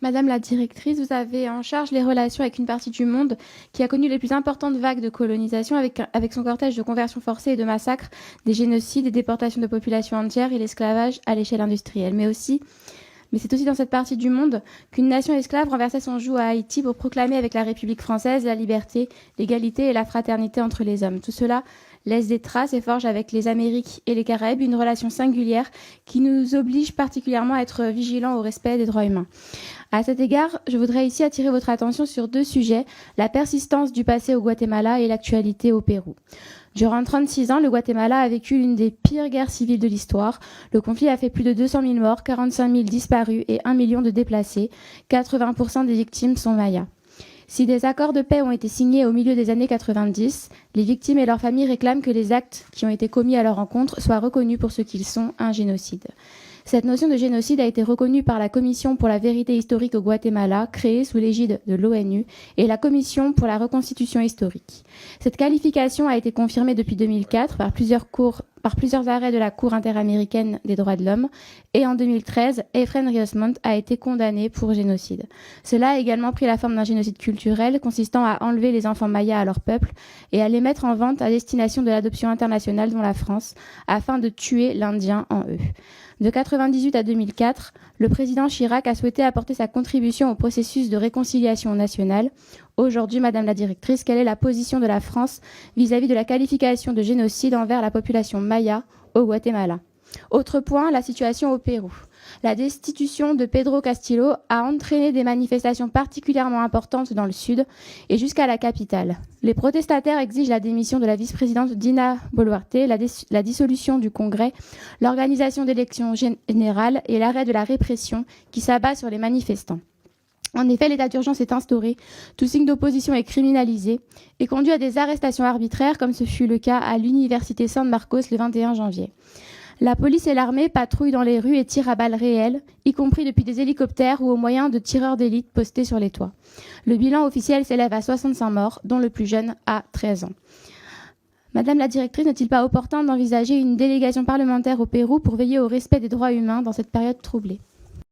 Madame la directrice, vous avez en charge les relations avec une partie du monde qui a connu les plus importantes vagues de colonisation avec son cortège de conversions forcées et de massacres, des génocides, des déportations de populations entières et l'esclavage à l'échelle industrielle. Mais c'est aussi dans cette partie du monde qu'une nation esclave renversait son joug à Haïti pour proclamer avec la République française la liberté, l'égalité et la fraternité entre les hommes. Tout cela laisse des traces et forge avec les Amériques et les Caraïbes une relation singulière qui nous oblige particulièrement à être vigilants au respect des droits humains. À cet égard, je voudrais ici attirer votre attention sur deux sujets, la persistance du passé au Guatemala et l'actualité au Pérou. Durant 36 ans, le Guatemala a vécu l'une des pires guerres civiles de l'histoire. Le conflit a fait plus de 200 000 morts, 45 000 disparus et 1 million de déplacés. 80% des victimes sont mayas. Si des accords de paix ont été signés au milieu des années 90, les victimes et leurs familles réclament que les actes qui ont été commis à leur encontre soient reconnus pour ce qu'ils sont, un génocide. Cette notion de génocide a été reconnue par la Commission pour la vérité historique au Guatemala, créée sous l'égide de l'ONU, et la Commission pour la reconstitution historique. Cette qualification a été confirmée depuis 2004 par plusieurs arrêts de la Cour interaméricaine des droits de l'homme, et en 2013, Efren Riosmont a été condamné pour génocide. Cela a également pris la forme d'un génocide culturel consistant à enlever les enfants mayas à leur peuple et à les mettre en vente à destination de l'adoption internationale dont la France, afin de tuer l'Indien en eux. De 1998 à 2004, le président Chirac a souhaité apporter sa contribution au processus de réconciliation nationale. Aujourd'hui, Madame la directrice, quelle est la position de la France vis-à-vis de la qualification de génocide envers la population maya au Guatemala ? Autre point, la situation au Pérou. La destitution de Pedro Castillo a entraîné des manifestations particulièrement importantes dans le sud et jusqu'à la capitale. Les protestataires exigent la démission de la vice-présidente Dina Boluarte, la dissolution du Congrès, l'organisation d'élections générales et l'arrêt de la répression qui s'abat sur les manifestants. En effet, l'état d'urgence est instauré, tout signe d'opposition est criminalisé et conduit à des arrestations arbitraires comme ce fut le cas à l'université San Marcos le 21 janvier. La police et l'armée patrouillent dans les rues et tirent à balles réelles, y compris depuis des hélicoptères ou au moyen de tireurs d'élite postés sur les toits. Le bilan officiel s'élève à 65 morts, dont le plus jeune a 13 ans. Madame la directrice, n'est-il pas opportun d'envisager une délégation parlementaire au Pérou pour veiller au respect des droits humains dans cette période troublée ?